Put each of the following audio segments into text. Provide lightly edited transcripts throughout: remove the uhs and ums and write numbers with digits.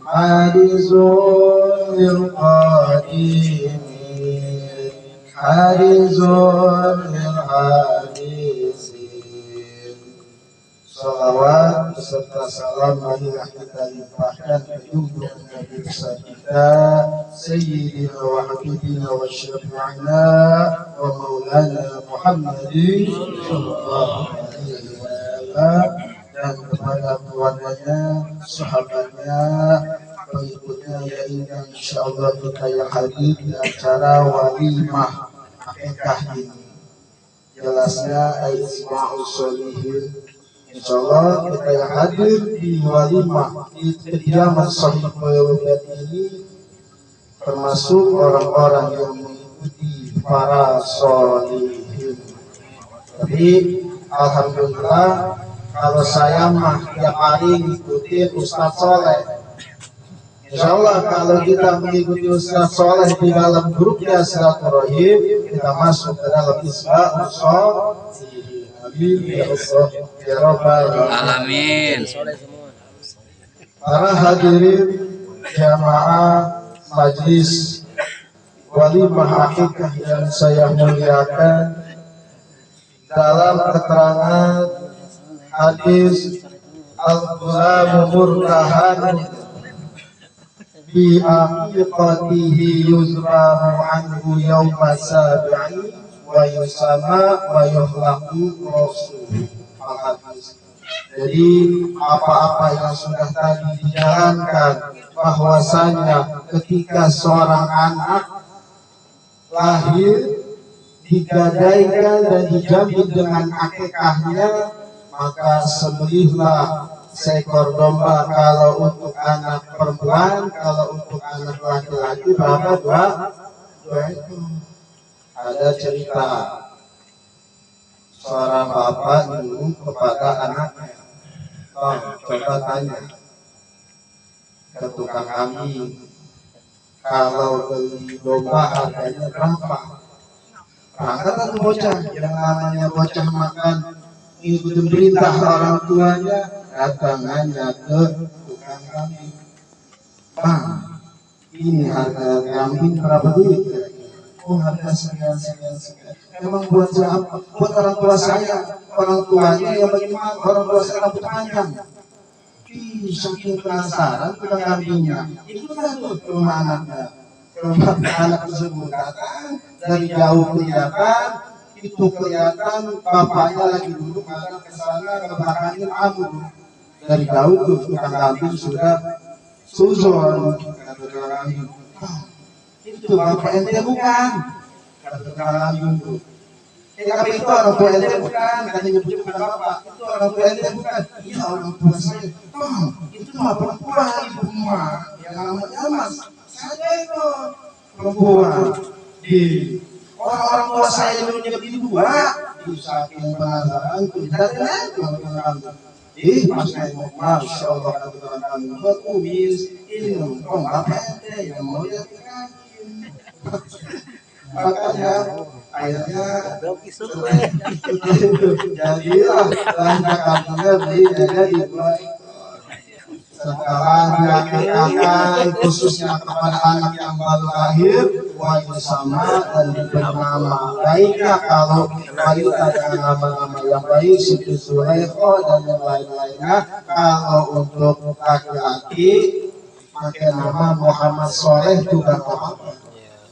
حارس للقائمين حارس للحارسين. Salawat beserta salam marilah kita limpahkan ke junjungan Nabi besar kita Sayyidina wa Habibina wa Syafi'ina wa Maulana Muhammadin sallallahu alaihi wasallam, dan kepada keluarganya, sahabatnya, pengikutnya yang insyaallah kita yang hadir di acara walimah akikah ini. Jelasnya Isma'ul Sholihin. Insyaallah kita yang hadir di walimah di kediaman Sahih Maulid ini termasuk orang-orang yang mengikuti para sholihin. Tapi alhamdulillah kalau saya mah tiap hari ngikutin Ustaz Soleh. Insyaallah kalau kita mengikuti Ustaz Soleh di dalam grupnya Silaturahim, kita masuk ke dalam Isma'ul Sholihin. Amin ya Allah ya Rabbal alamin. Para hadirin jamaah majlis walimah akikah yang saya muliakan, dalam keterangan hadis al-ghulamu murtahan bi aqiqatihi yuzbahu anhu yawma sabi'i wa yusama wa yuhlaqu rasul. Jadi apa-apa yang sudah tadi dijalankan, bahwasanya ketika seorang anak lahir digadaikan dan dijamin dengan akikahnya, maka sembelihlah seekor domba kalau untuk anak perempuan, kalau untuk anak laki-laki berapa? Dua ekor. Ada cerita seorang bapak nyuruh kepada anaknya, coba tanya ke tukang kambing, kalau beli domba harganya berapa? Berangkat atau bocah, yang namanya bocah makan ikuti perintah orang tuanya, datangannya ke tukang kambing. Bang, ini harga kambing berapa duit? Oh, harga sekian. Memang buat siapa? Buat orang tua saya. Orang tuanya yang bagaimana? Orang tua saya rambut panjang. Saking penasaran tukang kambingnya, itu kan tuh ke rumah anaknya. Ke rumah anak tersebut datang, dari jauh kelihatan, itu kelihatan bapaknya lagi duduk makan ke sana ngebakangin amur. Dari jauh tuh tukang kambing sudah suzon, kata tukang kambing. Itu bapak ente bukan, kata tukang kambing tuh. Tapi itu orang tua ente bukan, katanya nyebut bukan bapak. Itu orang tua ente bukan. Iya orang tua saya. Itu mah perempuan ibu mah, yang namanya mas. Saya itu perempuan. Di orang tua saya dulu nyebut dua. Di saking penasaran tuh datang tukang kambing. Pas nengok, masya Allah kata tukang kambing. Buat kumis ini nongkrong bapak ente yang mau lihat kambing. Makanya akhirnya jadilah banyak kambingnya beli jadi dibuat. Setelah diakikahkan khususnya kepada anak yang baru lahir, wajib sama dan diberi nama. Baiknya kalau wanita dengan nama-nama yang baik Siti Zulaikha dan yang lain-lainnya. Kalau untuk laki-laki pakai nama Muhammad Soleh juga apa-apa.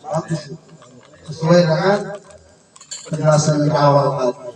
Bagus. Sesuai dengan penjelasan di awal tadi.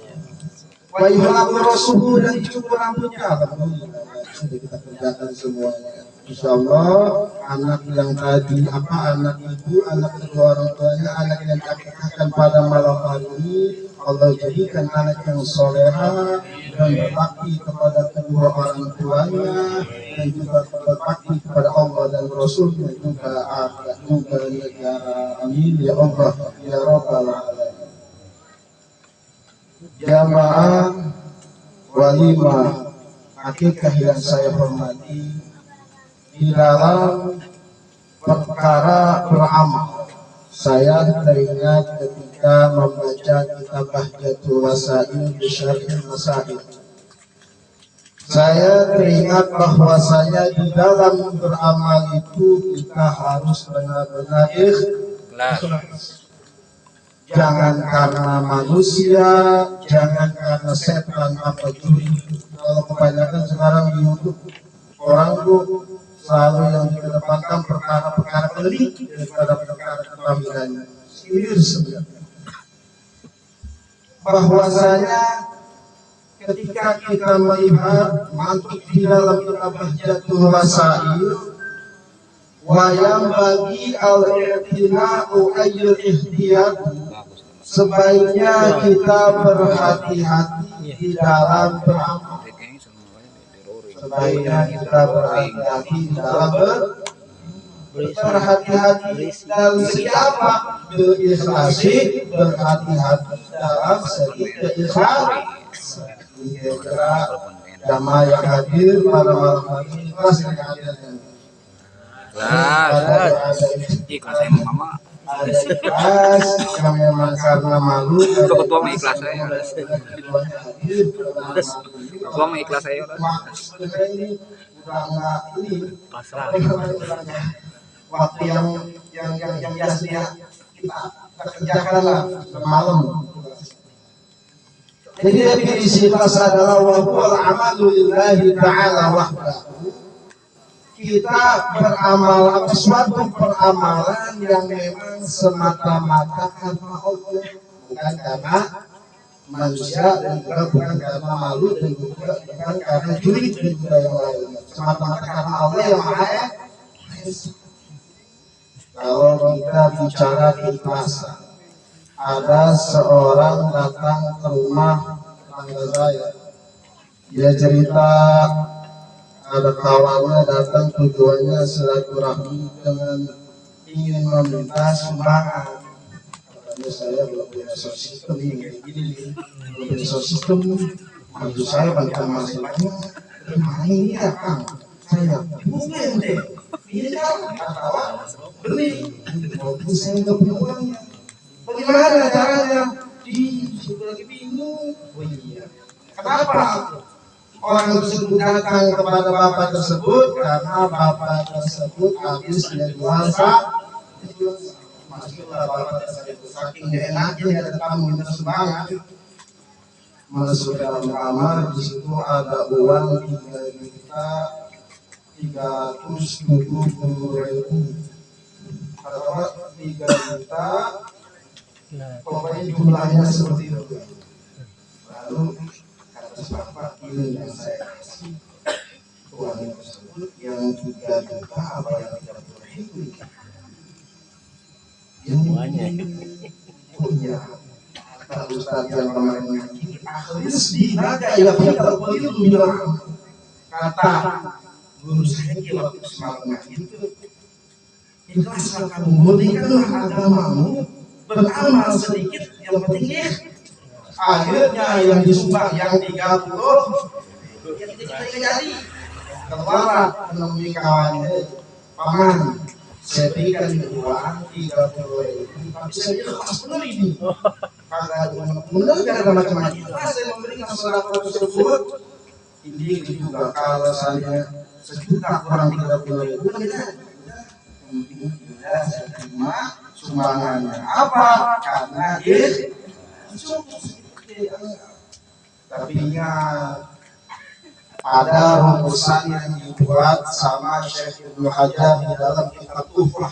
Wa yuhlaqu rasuhu, dan dicukur rambutnya. Alhamdulillah sudah kita kerjakan semuanya. Insyaallah anak yang tadi anak ibu, anak kedua orang tuanya, anak yang diakikahkan pada malam hari ini, Allah jadikan anak yang soleha dan berbakti kepada kedua orang tuanya, dan juga berbakti kepada Allah dan Rasulnya, juga akhirat, juga negara. Amin ya Allah ya Rabbal alamin. Jamaah walimah akikah yang saya hormati, di dalam perkara beramal saya teringat ketika membaca kitab Bahjatul Wasail bi Syarhil Masail. Saya teringat bahwasanya di dalam beramal itu kita harus benar-benar ikhlas. Jangan karena manusia, jangan karena setan apa juri. Kalau kebanyakan sekarang di YouTube orang tuh selalu yang dikedepankan perkara-perkara pelik daripada perkara ketampilannya. Serius sebenarnya. Bahwasanya ketika kita melihat mantuk di dalam kitab Bahjatul Wasail, wayang bagi al-i'tina'u ayyul ihtiyat, sebaiknya kita berhati-hati di dalam beramal. Sebaiknya kita berhati-hati di dalam berhati-hati dalam siapa berikhlasi, berhati-hati dalam segi keikhlasan. Kira jamaah yang hadir pada malam hari ini ikhlas dengan hadirnya. Ikhlas saya mama. Ada ikhlas yang memang karena malu. Ketua mah ikhlas saya. Ketua mah ikhlas saya. Pasrah. Waktu yang biasanya kita kerjakan lah malam. Jadi definisi ikhlas adalah wa huwal amalu lillahi ta'ala wahdahu. Kita beramal suatu peramalan yang memang semata-mata karena Allah, bukan karena manusia, dan juga bukan karena malu, dan juga bukan karena juri, dan juga yang lain. Semata-mata karena Allah yang Maha Esa. Kalau kita bicara keikhlasan, ada seorang datang ke rumah tangga saya. Dia cerita ada kawannya datang, tujuannya silaturahmi dengan ingin meminta sumbangan. Katanya saya belum punya sistem ini, belum punya sistem. Maksud saya bantuan masalahnya gimana ini ya Kang? Saya mungkin deh, ini kan atau beli, maupun saya nggak punya uangnya. Bagaimana caranya? Sudah lagi bingung. Oh iya. Kenapa? Orang tersebut datang kepada bapak tersebut karena bapak tersebut habis jual masuklah bapak tersebut, saking enaknya dia datang minta sumbangan. Masuk dalam kamar, di situ ada uang 3.370.000 atau 3 juta, pokoknya jumlahnya seperti itu. Lalu Bapak ini yang saya kasih uang tersebut yang 3 juta apa yang 30.000 yang punya kata Ustaz yang kemarin ini akhirnya naga ya kita itu bilang kata guru saya di waktu semalam itu ikhlaslah kamu, murnikanlah agamamu, beramal sedikit yang penting akhirnya yang disumbang yang 30 yang tidak jadi keluar menemui kawannya, paman saya berikan uang 30.000 tapi saya ikhlas benar ini kagak benar gak ada macam-macam. Saya memberikan sedekah tersebut ini juga kalau saya 1 juta kurang 30.000 saya terima sumbangannya. Apa? Karena tapi ingat ada rumusan yang dibuat sama Syekh Ibnu Hajar di dalam kitab Tuhfah.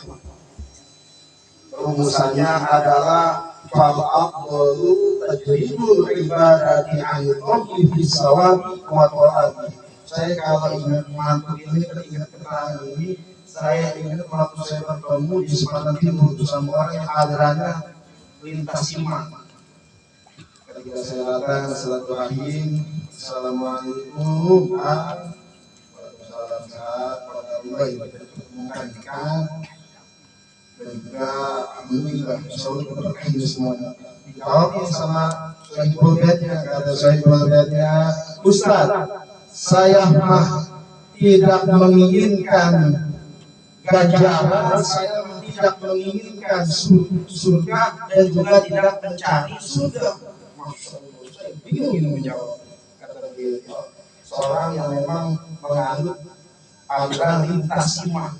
Rumusannya adalah fal afdalu tajridul ibadati an qawli fi sawabi wa ta'ati. Saya kalau ingat mantuk ini, teringat keterangan ini, saya ingat waktu saya bertemu di Semarang Timur bersama orang yang alirannya lintas iman. Ketika saya datang silaturahim, assalamualaikum, waalaikumsalam, pada Allah yang ditemukan ikan dan juga alhamdulillah insyaallah berkah ini semuanya. Dijawabnya sama sahibul bednya, kata sahibul bednya, Ustaz, saya mah tidak menginginkan ganjaran, saya tidak menginginkan surga dan juga tidak mencari surga. Masya Allah, saya bingung ini menjawab. Kata beliau, seorang yang memang menganut aliran lintas iman.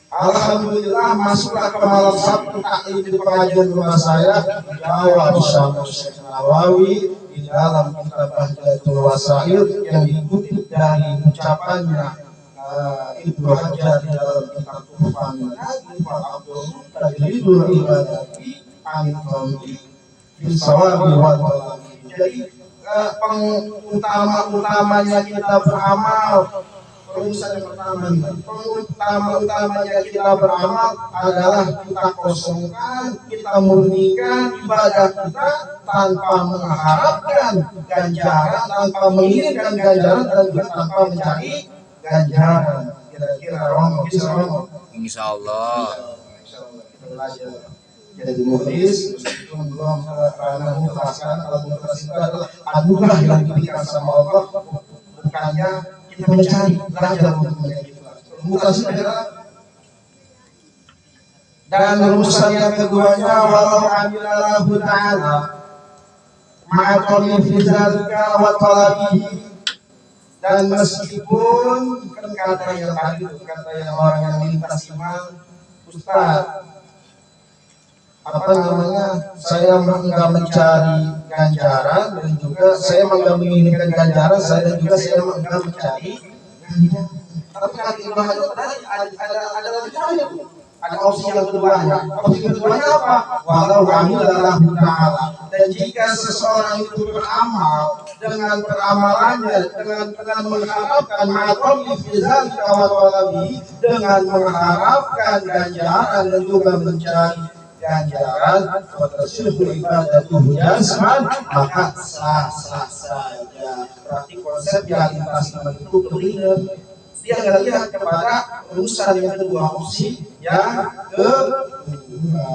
Alhamdulillah masuklah ke malam Sabtu taklim di pengajian rumah saya dibawa bersama Syekh Nawawi di dalam kitab Bahjatul Wasail yang dikutip dari ucapannya Ibnu Hajar di dalam kitab Tuhfatul Nadi wa Abdul Tajridul Ibadati an Qawli bisawabi wal qalami. Jadi utama-utamanya kita beramal. Urusan yang utama-utamanya kita beramal adalah kita kosongkan, kita murnikan ibadah kita tanpa mengharapkan ganjaran, tanpa menginginkan ganjaran, dan juga tanpa mencari ganjaran. Kira-kira Romo, bisa Romo? Insya Allah. Kita belajar jadi mukhlis, meskipun belum karena mengikhlaskan. Kalau mengikhlas itu adalah anugerah yang diberikan sama Allah, bukannya kita mencari, belajar untuk menjadi ikhlas. Mukhlis adalah, dan rumusan yang keduanya walau amilallahu ta'ala ma'aqami fi dzalika wa talabihi, dan meskipun kan kata yang tadi itu kata yang orang yang lintas iman, Ustaz, apa namanya, saya enggak mencari ganjaran dan juga saya enggak menginginkan ganjaran, saya dan juga saya enggak mencari ganjaran. Tapi kata Ibnu Hajar tadi ada lanjutannya, ada opsi yang keduanya. Opsi keduanya apa? Walau amilallahu ta'ala, dan jika seseorang itu beramal dengan peramalannya dengan mengharapkan ma'aqami fi dzalika wa talabi, dengan mengharapkan ganjaran dan juga mencari ganjaran, watasihul ibadatuhu jasman, maka sah-sah saja. Berarti konsep yang lintas iman itu clear. Dia nggak lihat kepada urusan yang kedua, opsi yang kedua.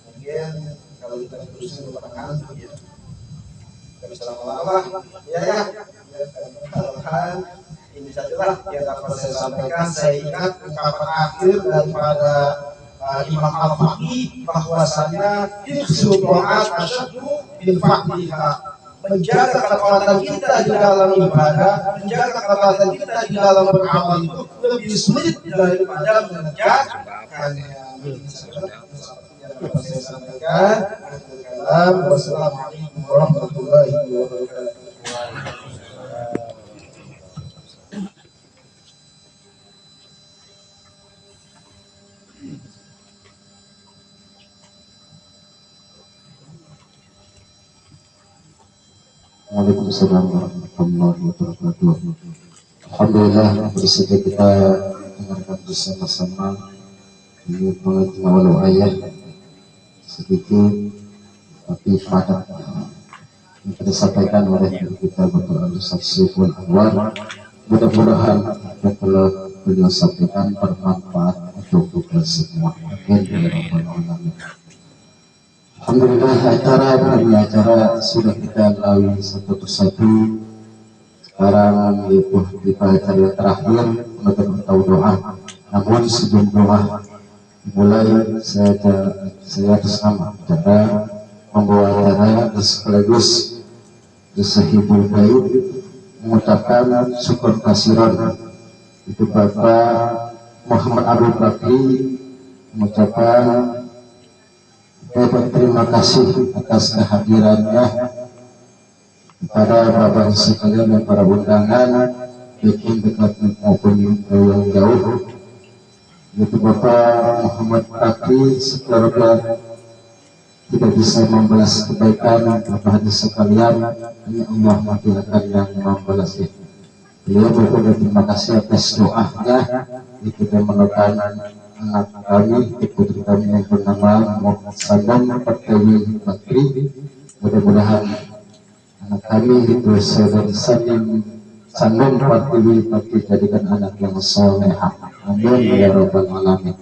Mungkin kalau kita terusin merupakan ya, kita bisa lama-lama ya. Ini sajalah yang dapat saya sampaikan. Saya ingat ungkapan akhir daripada Imam Al-Faqih bahwasanya hifdzul ta'at asyaddu min faqdiha, menjaga kekuatan kita di dalam ibadah, menjaga kekuatan kita di dalam beramal itu lebih sulit daripada mengerjakannya. Saya sampaikan. Wassalamualaikum warahmatullahi wabarakatuh. Waalaikumsalam warahmatullahi wabarakatuh. Alhamdulillah, bersedia kita dengarkan bersama-sama ini pengajian walau ayat sedikit tapi padat yang kita sampaikan oleh kita Bapak Al-Ustaz Saiful Anwar. Mudah-mudahan apa yang telah beliau sampaikan bermanfaat untuk kita semua. Amin ya rabbal alamin. Alhamdulillah, acara sudah kita lalui satu persatu. Sekarang di acara yang terakhir menutup atau doa. Namun sebelum doa mulai saya atas nama acara membawa acara dan sekaligus bersahibul baik mengucapkan syukur kasiran itu Bapak Muhammad Abdul Bakri, mengucapkan terima kasih atas kehadirannya kepada Bapak sekalian dan para undangan baik yang dekat maupun yang jauh. Yaitu Bapak Muhammad Bakri, sekeluarga tidak bisa membalas kebaikan Bapak hadis sekalian, hanya Allah akan yang membalasnya. Beliau berterima kasih atas doanya. Kita menekan anak kami, putri kami yang bernama Muhammad Salam Pertiwi Bakri. Mudah-mudahan anak kami itu saudara Salam Pertiwi Bakri jadikan anak yang soleh. Amin ya rabbal alamin.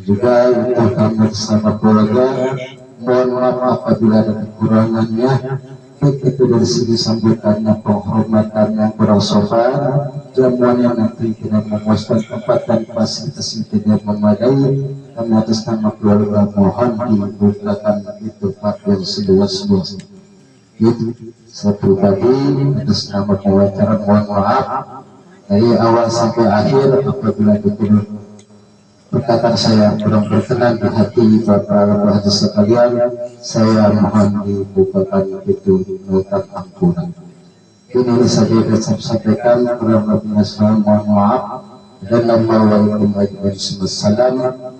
Juga untuk kami bersama keluarga, mohon maaf apabila ada kekurangannya, baik itu dari segi sambutannya, penghormatannya, kurang sopan, jamuan yang nanti tidak memuaskan tempat dan fasilitas yang tidak memadai. Kami atas nama keluarga mohon dibukakan itu Pak yang seluas-luasnya. Itu Saya pribadi atas nama pengacara mohon maaf dari awal sampai akhir apabila betul perkataan saya kurang berkenan di hati para bahagia sekalian, saya mohon dibukakan pintu nota ampunan. Ini saja yang saya sampaikan. Kurang lebihnya saya mohon maaf. Dan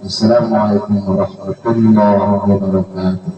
Assalamualaikum warahmatullahi wabarakatuh.